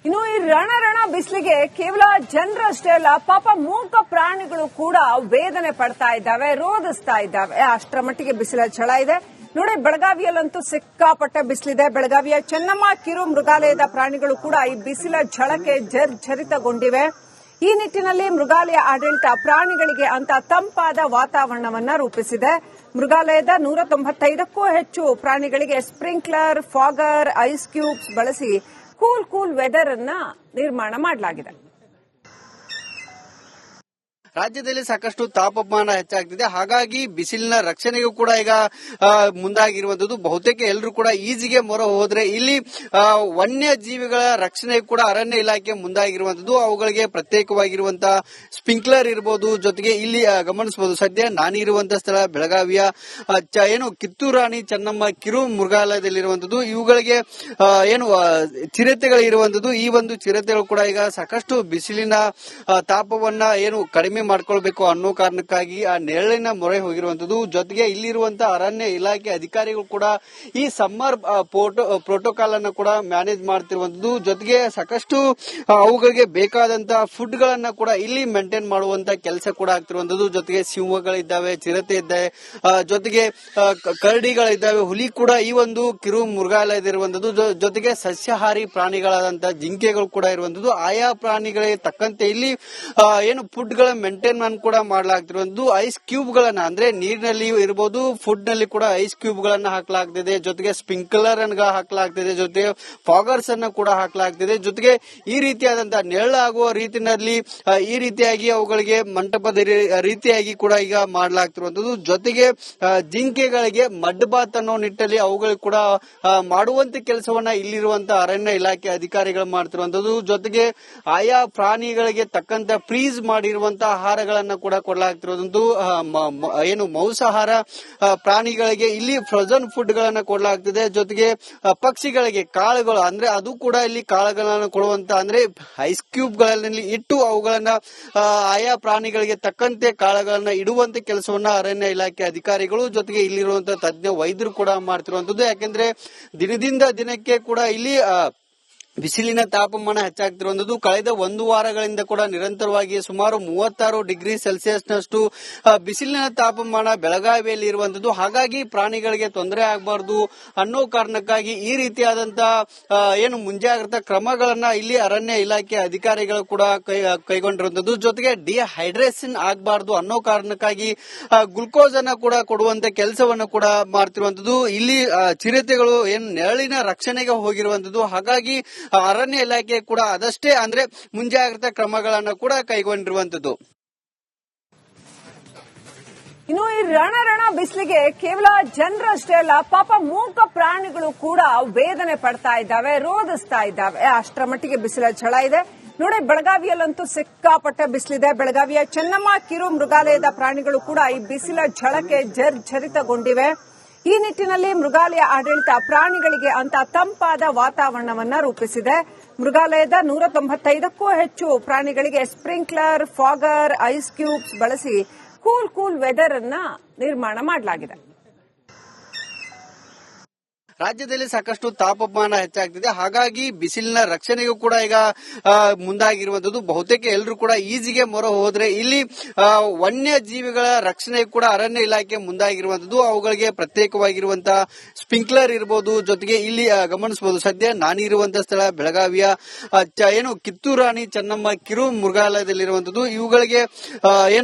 ಇನ್ನು ಈ ರಣ ಬಿಸಿಲಿಗೆ ಕೇವಲ ಜನರಷ್ಟೇ ಅಲ್ಲ, ಪಾಪ ಮೂಕ ಪ್ರಾಣಿಗಳು ಕೂಡ ವೇದನೆ ಪಡ್ತಾ ಇದ್ದಾವೆ, ರೋಧಿಸ್ತಾ ಇದ್ದಾವೆ. ಅಷ್ಟರ ಮಟ್ಟಿಗೆ ಬಿಸಿಲ ಛಳ ಇದೆ. ನೋಡಿ, ಬೆಳಗಾವಿಯಲ್ಲಂತೂ ಸಿಕ್ಕಾಪಟ್ಟೆ ಬಿಸಿಲಿದೆ. ಬೆಳಗಾವಿಯ ಚೆನ್ನಮ್ಮ ಕಿರು ಮೃಗಾಲಯದ ಪ್ರಾಣಿಗಳು ಕೂಡ ಈ ಬಿಸಿಲ ಝಳಕ್ಕೆ ಜರ್ಝರಿತಗೊಂಡಿವೆ. ಈ ನಿಟ್ಟಿನಲ್ಲಿ ಮೃಗಾಲಯ ಆಡಳಿತ ಪ್ರಾಣಿಗಳಿಗೆ ಅಂತ ತಂಪಾದ ವಾತಾವರಣವನ್ನ ರೂಪಿಸಿದೆ. ಮೃಗಾಲಯದ 195ಕ್ಕೂ ಹೆಚ್ಚು ಪ್ರಾಣಿಗಳಿಗೆ ಸ್ಪ್ರಿಂಕ್ಲರ್, ಫಾಗರ್, ಐಸ್ ಕ್ಯೂಬ್ಸ್ ಬಳಸಿ ಕೂಲ್ ವೆದರ್ ಅನ್ನ ನಿರ್ಮಾಣ ಮಾಡಲಾಗಿದೆ. ರಾಜ್ಯದಲ್ಲಿ ಸಾಕಷ್ಟು ತಾಪಮಾನ ಹೆಚ್ಚಾಗ್ತಿದೆ. ಹಾಗಾಗಿ ಬಿಸಿಲಿನ ರಕ್ಷಣೆಗೂ ಕೂಡ ಈಗ ಮುಂದಾಗಿರುವಂತದ್ದು. ಬಹುತೇಕ ಎಲ್ಲರೂ ಕೂಡ ಈಜಿಗೆ ಮೊರೆ ಹೋದ್ರೆ ಇಲ್ಲಿ ವನ್ಯ ಜೀವಿಗಳ ರಕ್ಷಣೆ ಕೂಡ ಅರಣ್ಯ ಇಲಾಖೆ ಮುಂದಾಗಿರುವಂತದ್ದು. ಅವುಗಳಿಗೆ ಪ್ರತ್ಯೇಕವಾಗಿರುವಂತಹ ಸ್ಪ್ರಿಂಕ್ಲರ್ ಇರಬಹುದು. ಜೊತೆಗೆ ಇಲ್ಲಿ ಗಮನಿಸಬಹುದು, ಸದ್ಯ ನಾನಿರುವಂತಹ ಸ್ಥಳ ಬೆಳಗಾವಿಯ ಕಿತ್ತೂರು ರಾಣಿ ಚೆನ್ನಮ್ಮ ಕಿರು ಮೃಗಾಲಯದಲ್ಲಿರುವಂತದ್ದು. ಇವುಗಳಿಗೆ ಚಿರತೆಗಳು ಇರುವಂತದ್ದು. ಈ ಒಂದು ಚಿರತೆಗಳು ಕೂಡ ಈಗ ಸಾಕಷ್ಟು ಬಿಸಿಲಿನ ತಾಪವನ್ನ ಕಡಿಮೆ ಮಾಡ್ಕೊಳ್ಬೇಕು ಅನ್ನೋ ಕಾರಣಕ್ಕಾಗಿ ಆ ನೆರಳಿನ ಮೊರೆ ಹೋಗಿರುವಂತದ್ದು. ಜೊತೆಗೆ ಇಲ್ಲಿರುವಂತಹ ಅರಣ್ಯ ಇಲಾಖೆ ಅಧಿಕಾರಿಗಳು ಕೂಡ ಈ ಸಮ್ಮರ್ ಪ್ರೋಟೋಕಾಲ್ ಅನ್ನು ಕೂಡ ಮ್ಯಾನೇಜ್ ಮಾಡ್ತಿರುವಂತದ್ದು. ಜೊತೆಗೆ ಸಾಕಷ್ಟು ಅವುಗಳಿಗೆ ಬೇಕಾದಂತಹ ಫುಡ್ ಗಳನ್ನ ಕೂಡ ಇಲ್ಲಿ ಮೇಂಟೈನ್ ಮಾಡುವಂತ ಕೆಲಸ ಕೂಡ ಆಗ್ತಿರುವಂತದ್ದು. ಜೊತೆಗೆ ಸಿಂಹಗಳಿದ್ದಾವೆ, ಚಿರತೆ ಇದ್ದಾವೆ, ಜೊತೆಗೆ ಕರಡಿಗಳಿದ್ದಾವೆ, ಹುಲಿ ಕೂಡ ಈ ಒಂದು ಕಿರು ಮೃಗಾಲಯದಿರುವಂತದ್ದು. ಜೊತೆಗೆ ಸಸ್ಯಾಹಾರಿ ಪ್ರಾಣಿಗಳಾದಂತಹ ಜಿಂಕೆಗಳು ಕೂಡ ಇರುವಂತದ್ದು. ಆಯಾ ಪ್ರಾಣಿಗಳಿಗೆ ತಕ್ಕಂತೆ ಇಲ್ಲಿ ಫುಡ್ ಗಳ ಮೇಂಟೈನ್ ಕೂಡ ಮಾಡಲಾಗ್ತಿರುವಂತದ್ದು. ಐಸ್ ಕ್ಯೂಬ್ ಗಳನ್ನ ಅಂದ್ರೆ ನೀರಿನಲ್ಲಿ ಇರಬಹುದು, ಫುಡ್ ನಲ್ಲಿ ಕೂಡ ಐಸ್ ಕ್ಯೂಬ್ ಗಳನ್ನ ಹಾಕಲಾಗ್ತಿದೆ. ಜೊತೆಗೆ ಸ್ಪ್ರಿಂಕ್ಲರ್ ಅನ್ನು ಹಾಕಲಾಗ್ತಿದೆ, ಜೊತೆಗೆ ಫಾಗರ್ಸ್ ಅನ್ನ ಕೂಡ ಹಾಕಲಾಗ್ತಿದೆ. ಜೊತೆಗೆ ಈ ರೀತಿಯಾದಂತಹ ನೆರಳಾಗುವ ರೀತಿಯಲ್ಲಿ ಈ ರೀತಿಯಾಗಿ ಅವುಗಳಿಗೆ ಮಂಟಪದ ರೀತಿಯಾಗಿ ಕೂಡ ಈಗ ಮಾಡಲಾಗ್ತಿರುವಂತದ್ದು. ಜೊತೆಗೆ ಜಿಂಕೆಗಳಿಗೆ ಮಡ್ ಬಾತ್ ಅನ್ನೋ ನಿಟ್ಟಲ್ಲಿ ಅವುಗಳಿಗೆ ಕೂಡ ಮಾಡುವಂತ ಕೆಲಸವನ್ನ ಇಲ್ಲಿರುವಂತಹ ಅರಣ್ಯ ಇಲಾಖೆ ಅಧಿಕಾರಿಗಳು ಮಾಡ್ತಿರುವಂತದ್ದು. ಜೊತೆಗೆ ಆಯಾ ಪ್ರಾಣಿಗಳಿಗೆ ತಕ್ಕಂತ ಫ್ರೀಸ್ ಮಾಡಿರುವಂತಹ ಆಹಾರಗಳನ್ನ ಕೂಡ ಕೊಡಲಾಗ್ತಿರೋದು. ಮಾಂಸಾಹಾರ ಪ್ರಾಣಿಗಳಿಗೆ ಇಲ್ಲಿ ಫ್ರೋಜನ್ ಫುಡ್ ಗಳನ್ನ ಕೊಡಲಾಗ್ತಿದೆ. ಜೊತೆಗೆ ಪಕ್ಷಿಗಳಿಗೆ ಕಾಳುಗಳು ಅಂದ್ರೆ ಅದು ಕೂಡ ಇಲ್ಲಿ ಕಾಳುಗಳನ್ನ ಕೊಡುವಂತ ಅಂದ್ರೆ ಐಸ್ ಕ್ಯೂಬ್ ಗಳಲ್ಲಿ ಇಟ್ಟು ಅವುಗಳನ್ನ ಆಯಾ ಪ್ರಾಣಿಗಳಿಗೆ ತಕ್ಕಂತೆ ಕಾಳುಗಳನ್ನ ಇಡುವಂತ ಕೆಲಸವನ್ನ ಅರಣ್ಯ ಇಲಾಖೆ ಅಧಿಕಾರಿಗಳು ಜೊತೆಗೆ ಇಲ್ಲಿರುವಂತಹ ತಜ್ಞ ವೈದ್ಯರು ಕೂಡ ಮಾಡ್ತಿರುವಂತದ್ದು. ಯಾಕೆಂದ್ರೆ ದಿನದಿಂದ ದಿನಕ್ಕೆ ಕೂಡ ಇಲ್ಲಿ ಬಿಸಿಲಿನ ತಾಪಮಾನ ಹೆಚ್ಚಾಗ್ತಿರುವಂತದ್ದು. ಕಳೆದ 1 ವಾರಗಳಿಂದ ಕೂಡ ನಿರಂತರವಾಗಿ ಸುಮಾರು 36 ಡಿಗ್ರಿ ಸೆಲ್ಸಿಯಸ್ನಷ್ಟು ಬಿಸಿಲಿನ ತಾಪಮಾನ ಬೆಳಗಾವಿಯಲ್ಲಿ ಇರುವಂತದ್ದು. ಹಾಗಾಗಿ ಪ್ರಾಣಿಗಳಿಗೆ ತೊಂದರೆ ಆಗಬಾರದು ಅನ್ನೋ ಕಾರಣಕ್ಕಾಗಿ ಈ ರೀತಿಯಾದಂತಹ ಮುಂಜಾಗ್ರತಾ ಕ್ರಮಗಳನ್ನ ಇಲ್ಲಿ ಅರಣ್ಯ ಇಲಾಖೆ ಅಧಿಕಾರಿಗಳು ಕೂಡ ಕೈಗೊಂಡಿರುವಂತದ್ದು. ಜೊತೆಗೆ ಡಿಹೈಡ್ರೇಷನ್ ಆಗಬಾರದು ಅನ್ನೋ ಕಾರಣಕ್ಕಾಗಿ ಗ್ಲುಕೋಸ್ ಅನ್ನ ಕೂಡ ಕೊಡುವಂತ ಕೆಲಸವನ್ನ ಕೂಡ ಮಾಡ್ತಿರುವಂತದ್ದು. ಇಲ್ಲಿ ಚಿರತೆಗಳು ನೆರಳಿನ ರಕ್ಷಣೆಗೆ ಹೋಗಿರುವಂತದ್ದು. ಹಾಗಾಗಿ ಅರಣ್ಯ ಇಲಾಖೆ ಕೂಡ ಅದಷ್ಟೇ ಅಂದ್ರೆ ಮುಂಜಾಗ್ರತಾ ಕ್ರಮಗಳನ್ನು ಕೂಡ ಕೈಗೊಂಡಿರುವಂತದ್ದು. ಇನ್ನು ಈ ರಣ ಬಿಸಿಲಿಗೆ ಕೇವಲ ಜನರಷ್ಟೇ ಅಲ್ಲ, ಪಾಪ ಮೂಕ ಪ್ರಾಣಿಗಳು ಕೂಡ ವೇದನೆ ಪಡ್ತಾ ಇದ್ದಾವೆ, ರೋಧಿಸ್ತಾ ಇದ್ದಾವೆ. ಅಷ್ಟರ ಮಟ್ಟಿಗೆ ಬಿಸಿಲ ಛಳ ಇದೆ. ನೋಡಿ, ಬೆಳಗಾವಿಯಲ್ಲಂತೂ ಸಿಕ್ಕಾಪಟ್ಟೆ ಬಿಸಿಲಿದೆ. ಬೆಳಗಾವಿಯ ಚೆನ್ನಮ್ಮ ಕಿರು ಮೃಗಾಲಯದ ಪ್ರಾಣಿಗಳು ಕೂಡ ಈ ಬಿಸಿಲ ಝಳಕ್ಕೆ ಜರ್ಝರಿತಗೊಂಡಿವೆ. ಈ ನಿಟ್ಟಿನಲ್ಲಿ ಮೃಗಾಲಯ ಆಡಳಿತ ಪ್ರಾಣಿಗಳಿಗೆ ಅಂತ ತಂಪಾದ ವಾತಾವರಣವನ್ನ ರೂಪಿಸಿದೆ. ಮೃಗಾಲಯದ 195ಕ್ಕೂ ಹೆಚ್ಚು ಪ್ರಾಣಿಗಳಿಗೆ ಸ್ಪ್ರಿಂಕ್ಲರ್, ಫಾಗರ್, ಐಸ್ ಕ್ಯೂಬ್ಸ್ ಬಳಸಿ ಕೂಲ್ ವೆದರ್ ಅನ್ನ ನಿರ್ಮಾಣ ಮಾಡಲಾಗಿದೆ. ರಾಜ್ಯದಲ್ಲಿ ಸಾಕಷ್ಟು ತಾಪಮಾನ ಹೆಚ್ಚಾಗ್ತಿದೆ. ಹಾಗಾಗಿ ಬಿಸಿಲಿನ ರಕ್ಷಣೆಗೂ ಕೂಡ ಈಗ ಮುಂದಾಗಿರುವಂತದ್ದು. ಬಹುತೇಕ ಎಲ್ಲರೂ ಕೂಡ ಈಜಿಗೆ ಮೊರೆ ಹೋದ್ರೆ ಇಲ್ಲಿ ವನ್ಯ ಜೀವಿಗಳ ರಕ್ಷಣೆ ಕೂಡ ಅರಣ್ಯ ಇಲಾಖೆ ಮುಂದಾಗಿರುವಂತದ್ದು. ಅವುಗಳಿಗೆ ಪ್ರತ್ಯೇಕವಾಗಿರುವಂತಹ ಸ್ಪ್ರಿಂಕ್ಲರ್ ಇರಬಹುದು. ಜೊತೆಗೆ ಇಲ್ಲಿ ಗಮನಿಸಬಹುದು, ಸದ್ಯ ನಾನಿರುವಂತಹ ಸ್ಥಳ ಬೆಳಗಾವಿಯ ಕಿತ್ತೂರು ರಾಣಿ ಚೆನ್ನಮ್ಮ ಕಿರು ಮೃಗಾಲಯದಲ್ಲಿರುವಂತದ್ದು. ಇವುಗಳಿಗೆ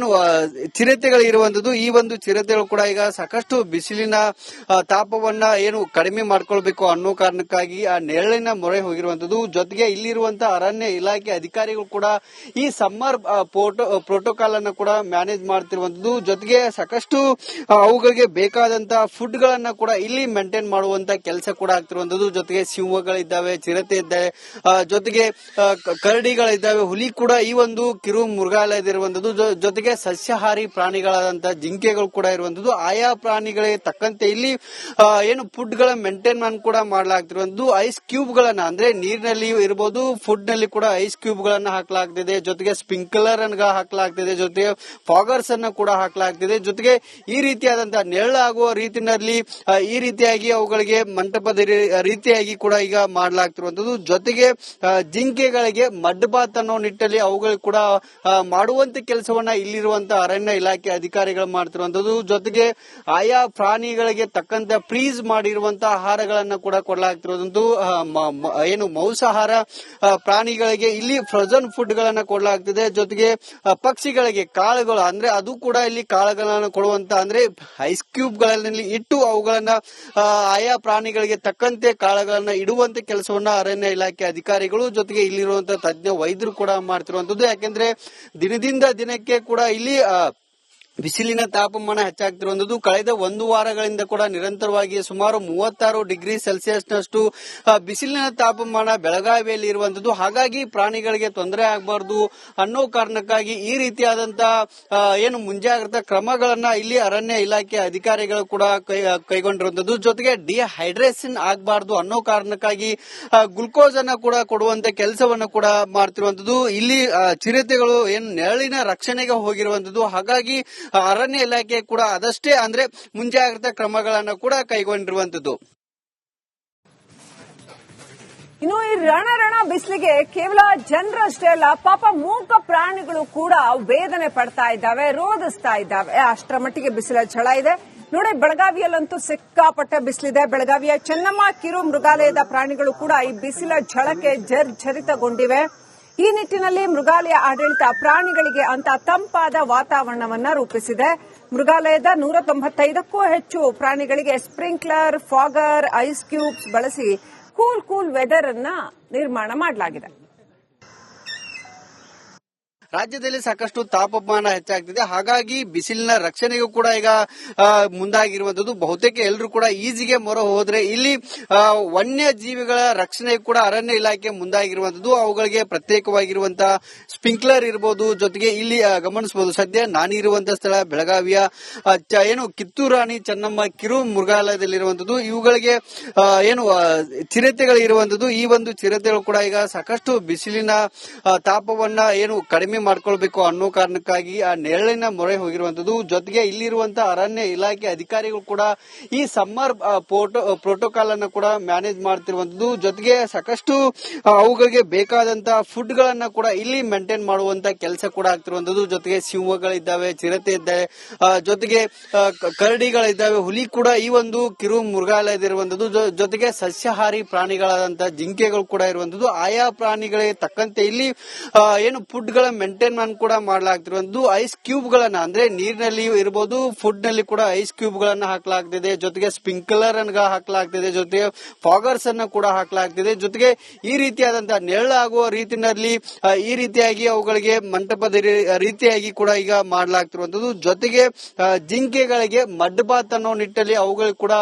ಚಿರತೆಗಳು ಇರುವಂತದ್ದು. ಈ ಒಂದು ಚಿರತೆಗಳು ಕೂಡ ಈಗ ಸಾಕಷ್ಟು ಬಿಸಿಲಿನ ತಾಪವನ್ನ ಕಡಿಮೆ ಮಾಡ್ಕೊಳ್ಬೇಕು ಅನ್ನೋ ಕಾರಣಕ್ಕಾಗಿ ಆ ನೆರಳಿನ ಮೊರೆ ಹೋಗಿರುವಂತದ್ದು. ಜೊತೆಗೆ ಇಲ್ಲಿರುವಂತಹ ಅರಣ್ಯ ಇಲಾಖೆ ಅಧಿಕಾರಿಗಳು ಕೂಡ ಈ ಸಮ್ಮರ್ ಪ್ರೋಟೋಕಾಲ್ ಅನ್ನು ಕೂಡ ಮ್ಯಾನೇಜ್ ಮಾಡ್ತಿರುವಂತದ್ದು. ಜೊತೆಗೆ ಸಾಕಷ್ಟು ಅವುಗಳಿಗೆ ಬೇಕಾದಂತಹ ಫುಡ್ ಗಳನ್ನ ಕೂಡ ಇಲ್ಲಿ ಮೇಂಟೈನ್ ಮಾಡುವಂತ ಕೆಲಸ ಕೂಡ ಆಗ್ತಿರುವಂತದ್ದು. ಜೊತೆಗೆ ಸಿಂಹಗಳಿದ್ದಾವೆ, ಚಿರತೆ ಇದ್ದಾವೆ, ಜೊತೆಗೆ ಕರಡಿಗಳಿದ್ದಾವೆ, ಹುಲಿ ಕೂಡ ಈ ಒಂದು ಕಿರು ಮೃಗಾಲಯದಿರುವಂತದ್ದು. ಜೊತೆಗೆ ಸಸ್ಯಾಹಾರಿ ಪ್ರಾಣಿಗಳಾದಂತಹ ಜಿಂಕೆಗಳು ಕೂಡ ಇರುವಂತದ್ದು. ಆಯಾ ಪ್ರಾಣಿಗಳಿಗೆ ತಕ್ಕಂತೆ ಇಲ್ಲಿ ಫುಡ್ ಗಳ ಮೇಂಟೈನ್ ಕೂಡ ಮಾಡಲಾಗ್ತಿರುವಂತದ್ದು ಐಸ್ ಕ್ಯೂಬ್ ಗಳನ್ನ ಅಂದ್ರೆ ನೀರಿನಲ್ಲಿ ಇರಬಹುದು, ಫುಡ್ ನಲ್ಲಿ ಕೂಡ ಐಸ್ ಕ್ಯೂಬ್ ಗಳನ್ನ ಹಾಕಲಾಗ್ತಿದೆ, ಜೊತೆಗೆ ಸ್ಪ್ರಿಂಕ್ಲರ್ ಅನ್ನ ಹಾಕಲಾಗ್ತಿದೆ, ಜೊತೆಗೆ ಫಾಗರ್ಸ್ ಅನ್ನ ಕೂಡ ಹಾಕಲಾಗ್ತಿದೆ. ಜೊತೆಗೆ ಈ ರೀತಿಯಾದಂತಹ ನೆರಳಾಗುವ ರೀತಿಯಲ್ಲಿ ಈ ರೀತಿಯಾಗಿ ಅವುಗಳಿಗೆ ಮಂಟಪದ ರೀತಿಯಾಗಿ ಕೂಡ ಈಗ ಮಾಡಲಾಗ್ತಿರುವಂತದ್ದು. ಜೊತೆಗೆ ಜಿಂಕೆಗಳಿಗೆ ಮಡ್ ಬಾತ್ ಅನ್ನೋ ನಿಟ್ಟಲ್ಲಿ ಅವುಗಳಿಗೆ ಕೂಡ ಮಾಡುವಂತ ಕೆಲಸವನ್ನ ಇಲ್ಲಿರುವಂತಹ ಅರಣ್ಯ ಇಲಾಖೆ ಅಧಿಕಾರಿಗಳು ಮಾಡ್ತಿರುವಂತದ್ದು. ಜೊತೆಗೆ ಆಯಾ ಪ್ರಾಣಿಗಳಿಗೆ ತಕ್ಕಂತೆ ಫ್ರೀಸ್ ಮಾಡಿರುವಂತಹ ಆಹಾರಗಳನ್ನ ಕೂಡ ಕೊಡಲಾಗ್ತಿರೋದು. ಏನು ಮಾಂಸಾಹಾರ ಪ್ರಾಣಿಗಳಿಗೆ ಇಲ್ಲಿ ಫ್ರೋಜನ್ ಫುಡ್ ಗಳನ್ನ ಕೊಡಲಾಗ್ತಿದೆ. ಜೊತೆಗೆ ಪಕ್ಷಿಗಳಿಗೆ ಕಾಳುಗಳು ಅಂದ್ರೆ ಅದು ಕೂಡ ಇಲ್ಲಿ ಕಾಳುಗಳನ್ನ ಕೊಡುವಂತ ಅಂದ್ರೆ ಐಸ್ ಕ್ಯೂಬ್ ಗಳಲ್ಲಿ ಇಟ್ಟು ಅವುಗಳನ್ನ ಆಯಾ ಪ್ರಾಣಿಗಳಿಗೆ ತಕ್ಕಂತೆ ಕಾಳುಗಳನ್ನ ಇಡುವಂತ ಕೆಲಸವನ್ನ ಅರಣ್ಯ ಇಲಾಖೆ ಅಧಿಕಾರಿಗಳು ಜೊತೆಗೆ ಇಲ್ಲಿರುವಂತಹ ತಜ್ಞ ವೈದ್ಯರು ಕೂಡ ಮಾಡ್ತಿರುವಂತದ್ದು. ಯಾಕೆಂದ್ರೆ ದಿನದಿಂದ ದಿನಕ್ಕೆ ಕೂಡ ಇಲ್ಲಿ ಬಿಸಿಲಿನ ತಾಪಮಾನ ಹೆಚ್ಚಾಗ್ತಿರುವಂತದ್ದು. ಕಳೆದ 1 ವಾರಗಳಿಂದ ಕೂಡ ನಿರಂತರವಾಗಿ ಸುಮಾರು 36 ಡಿಗ್ರಿ ಸೆಲ್ಸಿಯಸ್ ನಷ್ಟು ಬಿಸಿಲಿನ ತಾಪಮಾನ ಬೆಳಗಾವಿಯಲ್ಲಿ ಇರುವಂತದ್ದು. ಹಾಗಾಗಿ ಪ್ರಾಣಿಗಳಿಗೆ ತೊಂದರೆ ಆಗಬಾರದು ಅನ್ನೋ ಕಾರಣಕ್ಕಾಗಿ ಈ ರೀತಿಯಾದಂತಹ ಏನು ಮುಂಜಾಗ್ರತಾ ಕ್ರಮಗಳನ್ನ ಇಲ್ಲಿ ಅರಣ್ಯ ಇಲಾಖೆ ಅಧಿಕಾರಿಗಳು ಕೂಡ ಕೈಗೊಂಡಿರುವಂತದ್ದು. ಜೊತೆಗೆ ಡಿಹೈಡ್ರೇಷನ್ ಆಗಬಾರದು ಅನ್ನೋ ಕಾರಣಕ್ಕಾಗಿ ಗ್ಲುಕೋಸ್ ಅನ್ನ ಕೂಡ ಕೊಡುವಂತ ಕೆಲಸವನ್ನ ಕೂಡ ಮಾಡ್ತಿರುವಂತದ್ದು. ಇಲ್ಲಿ ಚಿರತೆಗಳು ಏನು ನೆರಳಿನ ರಕ್ಷಣೆಗೆ ಹೋಗಿರುವಂತದ್ದು. ಹಾಗಾಗಿ ಅರಣ್ಯ ಇಲಾಖೆ ಕೂಡ ಅದಷ್ಟೇ ಅಂದ್ರೆ ಮುಂಜಾಗ್ರತಾ ಕ್ರಮಗಳನ್ನ ಕೂಡ ಕೈಗೊಂಡಿರುವಂತದ್ದು. ಇನ್ನು ಈ ರಣ ಬಿಸಿಲಿಗೆ ಕೇವಲ ಜನರಷ್ಟೇ ಅಲ್ಲ, ಪಾಪ ಮೂಕ ಪ್ರಾಣಿಗಳು ಕೂಡ ವೇದನೆ ಪಡ್ತಾ ಇದ್ದಾವೆ, ರೋಧಿಸ್ತಾ ಇದ್ದಾವೆ. ಅಷ್ಟರ ಮಟ್ಟಿಗೆ ಬಿಸಿಲ ಛಳ ಇದೆ. ನೋಡಿ, ಬೆಳಗಾವಿಯಲ್ಲಂತೂ ಸಿಕ್ಕಾಪಟ್ಟೆ ಬಿಸಿಲಿದೆ. ಬೆಳಗಾವಿಯ ಚೆನ್ನಮ್ಮ ಕಿರು ಮೃಗಾಲಯದ ಪ್ರಾಣಿಗಳು ಕೂಡ ಈ ಬಿಸಿಲ ಝಳಕ್ಕೆ ಜರ್ಜರಿತಗೊಂಡಿವೆ. ಈ ನಿಟ್ಟಿನಲ್ಲಿ ಮೃಗಾಲಯ ಆಡಳಿತ ಪ್ರಾಣಿಗಳಿಗೆ ಅಂತ ತಂಪಾದ ವಾತಾವರಣವನ್ನ ರೂಪಿಸಿದೆ. ಮೃಗಾಲಯದ 195ಕ್ಕೂ ಹೆಚ್ಚು ಪ್ರಾಣಿಗಳಿಗೆ ಸ್ಪ್ರಿಂಕ್ಲರ್, ಫಾಗರ್, ಐಸ್ ಕ್ಯೂಬ್ಸ್ ಬಳಸಿ ಕೂಲ್ ವೆದರ್ ಅನ್ನ ನಿರ್ಮಾಣ ಮಾಡಲಾಗಿದೆ. ರಾಜ್ಯದಲ್ಲಿ ಸಾಕಷ್ಟು ತಾಪಮಾನ ಹೆಚ್ಚಾಗ್ತಿದೆ. ಹಾಗಾಗಿ ಬಿಸಿಲಿನ ರಕ್ಷಣೆಗೂ ಕೂಡ ಈಗ ಮುಂದಾಗಿರುವಂತದ್ದು. ಬಹುತೇಕ ಎಲ್ಲರೂ ಕೂಡ ಈಜಿಗೆ ಮೊರೆ ಹೋದ್ರೆ ಇಲ್ಲಿ ವನ್ಯ ಜೀವಿಗಳ ರಕ್ಷಣೆ ಕೂಡ ಅರಣ್ಯ ಇಲಾಖೆ ಮುಂದಾಗಿರುವಂತದ್ದು. ಅವುಗಳಿಗೆ ಪ್ರತ್ಯೇಕವಾಗಿರುವಂತಹ ಸ್ಪ್ರಿಂಕ್ಲರ್ ಇರಬಹುದು. ಜೊತೆಗೆ ಇಲ್ಲಿ ಗಮನಿಸಬಹುದು, ಸದ್ಯ ನಾನಿರುವಂತಹ ಸ್ಥಳ ಬೆಳಗಾವಿಯ ಏನು ಕಿತ್ತೂರು ರಾಣಿ ಚೆನ್ನಮ್ಮ ಕಿರು ಮೃಗಾಲಯದಲ್ಲಿರುವಂತದ್ದು. ಇವುಗಳಿಗೆ ಏನು ಚಿರತೆಗಳು ಇರುವಂತದ್ದು. ಈ ಒಂದು ಚಿರತೆಗಳು ಕೂಡ ಈಗ ಸಾಕಷ್ಟು ಬಿಸಿಲಿನ ತಾಪವನ್ನ ಏನು ಕಡಿಮೆ ಮಾಡ್ಕೊಳ್ಬೇಕು ಅನ್ನೋ ಕಾರಣಕ್ಕಾಗಿ ಆ ನೆರಳಿನ ಮೊರೆ ಹೋಗಿರುವಂತದ್ದು. ಜೊತೆಗೆ ಇಲ್ಲಿರುವಂತಹ ಅರಣ್ಯ ಇಲಾಖೆ ಅಧಿಕಾರಿಗಳು ಕೂಡ ಈ ಸಮ್ಮರ್ ಪ್ರೋಟೋಕಾಲ್ ಅನ್ನು ಕೂಡ ಮ್ಯಾನೇಜ್ ಮಾಡ್ತಿರುವಂತದ್ದು. ಜೊತೆಗೆ ಸಾಕಷ್ಟು ಅವುಗಳಿಗೆ ಬೇಕಾದಂತಹ ಫುಡ್ ಗಳನ್ನ ಕೂಡ ಇಲ್ಲಿ ಮೇಂಟೈನ್ ಮಾಡುವಂತ ಕೆಲಸ ಕೂಡ ಆಗ್ತಿರುವಂತದ್ದು. ಜೊತೆಗೆ ಸಿಂಹಗಳಿದ್ದಾವೆ, ಚಿರತೆ ಇದ್ದಾವೆ, ಜೊತೆಗೆ ಕರಡಿಗಳಿದ್ದಾವೆ, ಹುಲಿ ಕೂಡ ಈ ಒಂದು ಕಿರು ಮೃಗಾಲಯದಿರುವಂತದ್ದು. ಜೊತೆಗೆ ಸಸ್ಯಾಹಾರಿ ಪ್ರಾಣಿಗಳಾದಂತಹ ಜಿಂಕೆಗಳು ಕೂಡ ಇರುವಂತದ್ದು. ಆಯಾ ಪ್ರಾಣಿಗಳಿಗೆ ತಕ್ಕಂತೆ ಇಲ್ಲಿ ಏನು ಫುಡ್ ಗಳ ಮೇಂಟೈನ್ ಕೂಡ ಮಾಡಲಾಗ್ತಿರುವಂತದ್ದು. ಐಸ್ ಕ್ಯೂಬ್ ಗಳನ್ನ ಅಂದ್ರೆ ನೀರಿನಲ್ಲಿ ಇರಬಹುದು, ಫುಡ್ ನಲ್ಲಿ ಕೂಡ ಐಸ್ ಕ್ಯೂಬ್ ಗಳನ್ನ ಹಾಕಲಾಗ್ತಿದೆ, ಜೊತೆಗೆ ಸ್ಪ್ರಿಂಕ್ಲರ್ ಅನ್ನ ಹಾಕಲಾಗ್ತಿದೆ, ಜೊತೆಗೆ ಫಾಗರ್ಸ್ ಅನ್ನ ಕೂಡ ಹಾಕಲಾಗ್ತಿದೆ. ಜೊತೆಗೆ ಈ ರೀತಿಯಾದಂತಹ ನೆರಳಾಗುವ ರೀತಿಯಲ್ಲಿ ಈ ರೀತಿಯಾಗಿ ಅವುಗಳಿಗೆ ಮಂಟಪದ ರೀತಿಯಾಗಿ ಕೂಡ ಈಗ ಮಾಡಲಾಗ್ತಿರುವಂತದ್ದು. ಜೊತೆಗೆ ಜಿಂಕೆಗಳಿಗೆ ಮಡ್ ಬಾತ್ ಅನ್ನೋ ನಿಟ್ಟಲ್ಲಿ ಅವುಗಳಿಗೆ ಕೂಡ